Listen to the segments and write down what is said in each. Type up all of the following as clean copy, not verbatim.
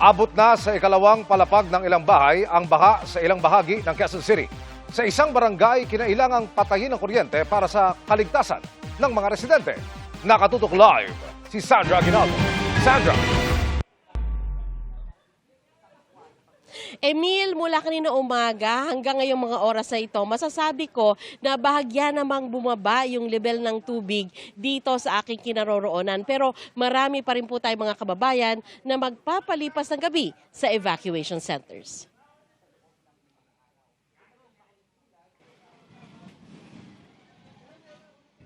Abot na sa ikalawang palapag ng ilang bahay ang baha sa ilang bahagi ng Quezon City. Sa isang barangay, kinailangang patayin ang kuryente para sa kaligtasan ng mga residente. Nakatutok live si Sandra Aguinaldo. Sandra. Emil, mula kanina umaga hanggang ngayong mga oras na ito, masasabi ko na bahagya namang bumaba yung level ng tubig dito sa aking kinaroroonan. Pero marami pa rin po tayong mga kababayan na magpapalipas ng gabi sa evacuation centers.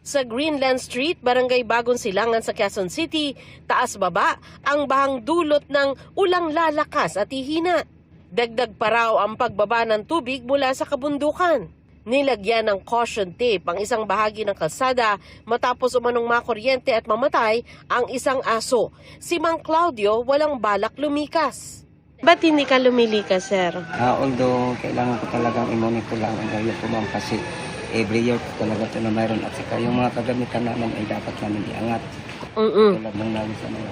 Sa Greenland Street, Barangay Bagong Silangan sa Quezon City, taas-baba ang bahang dulot ng ulang lalakas at hihina. Dagdag pa raw ang pagbaba ng tubig mula sa kabundukan. Nilagyan ng caution tape ang isang bahagi ng kalsada matapos umanong makuryente at mamatay ang isang aso. Si Mang Claudio walang balak lumikas. Ba't hindi ka lumilikas, sir? Although kailangan ko talagang i-monitor lang ang gawin ko ma'am kasi every year talaga ito na mayroon at saka yung mga kagamitan namin ay dapat namin iangat. Tulad ng namin sa mga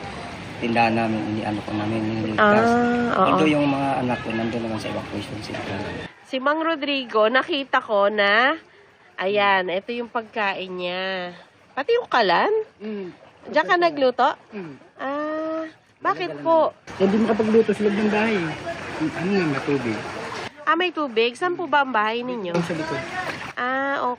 tindahan namin, iniano ko namin nililigtas. Although yung mga anak ko nandun naman sa evacuation center. Si Mang Rodrigo, nakita ko na, ayan, ito yung pagkain niya. Pati yung kalan? Diyan ka nagluto? Bakit po? Hindi makapagluto sa loob ng bahay. Ano nga, matubig. May tubig? Saan po ba ang bahay ninyo? Sa likod.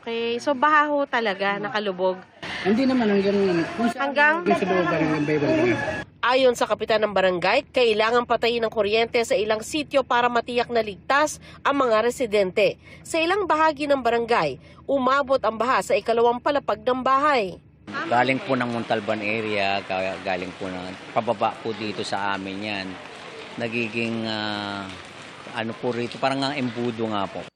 Okay. So, baha ho talaga, nakalubog. Hindi naman hanggang sa loob hanggang baybay. Ayon sa kapitan ng barangay, kailangan patayin ng kuryente sa ilang sityo para matiyak na ligtas ang mga residente. Sa ilang bahagi ng barangay, umabot ang baha sa ikalawang palapag ng bahay. Galing po ng Montalban area, galing po ng pababa po dito sa amin yan. Nagiging ano po rito, parang nga embudo nga po.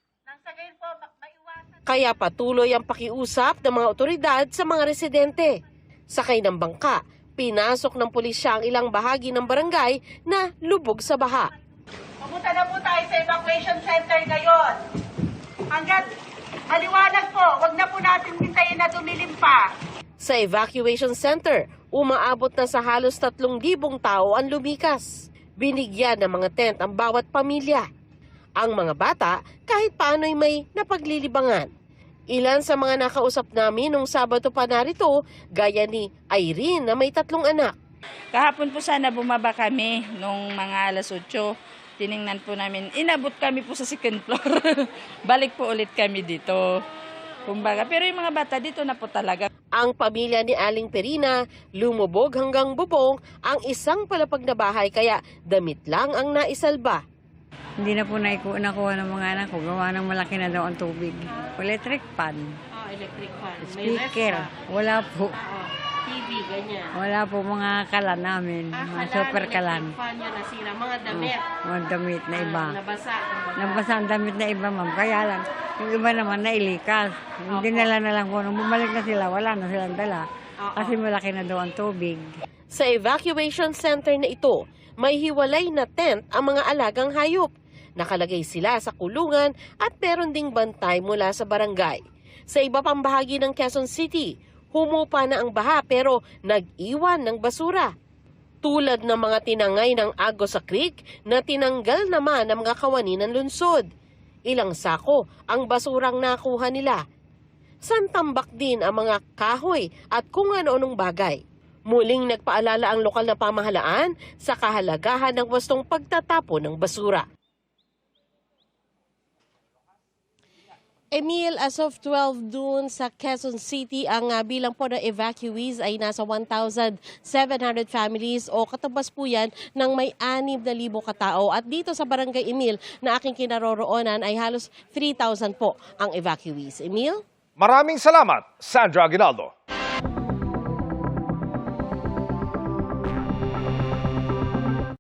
Kaya patuloy ang pakiusap ng mga otoridad sa mga residente. Sakay ng bangka, pinasok ng pulisya ang ilang bahagi ng barangay na lubog sa baha. Pumunta na po tayo sa evacuation center ngayon. Hanggang maliwanag po, wag na po natin hintayin na dumilim pa. Sa evacuation center, umaabot na sa halos 3,000 tao ang lumikas. Binigyan ng mga tent ang bawat pamilya. Ang mga bata kahit paano'y may napaglilibangan. Ilan sa mga nakausap namin nung Sabado pa narito, gaya ni Irene na may 3 anak. Kahapon po sana bumaba kami nung mga alas 8. Tiningnan po namin, inabot kami po sa second floor. Balik po ulit kami dito. Kumbaga, pero yung mga bata dito na po talaga. Ang pamilya ni Aling Perina, lumubog hanggang bubong ang isang palapag na bahay kaya damit lang ang naisalba. Hindi na po nakuha ng mga anak ko. Gawa ng malaki na daw ang tubig. Electric fan. Electric fan. Speaker. Wala po. TV, ganyan. Wala po mga kalan namin. Mga super kalan. Fan yun nasira. Mga damit. Mga damit na iba. Nabasa. Nabasa ang damit na iba, ma'am. Kaya lang, yung iba naman nailikas. Dinala na lang po. Nung bumalik na sila, wala na silang dala. Kasi malaki na daw ang tubig. Sa evacuation center na ito, may hiwalay na tent ang mga alagang hayop. Nakalagay sila sa kulungan at meron ding bantay mula sa barangay. Sa iba pang bahagi ng Quezon City, humupa na ang baha pero nag-iwan ng basura. Tulad ng mga tinangay ng Agos sa Creek na tinanggal naman ng mga kawani ng lungsod. Ilang sako ang basurang nakuha nila. Santambak din ang mga kahoy at kung ano-anong bagay. Muling nagpaalala ang lokal na pamahalaan sa kahalagahan ng wastong pagtatapon ng basura. Emil, as of 12 noon sa Quezon City, ang bilang po ng evacuees ay nasa 1,700 families o katabas po yan ng may 6,000 katao. At dito sa Barangay Emil na aking kinaroroonan ay halos 3,000 po ang evacuees. Emil? Maraming salamat, Sandra Aguinaldo.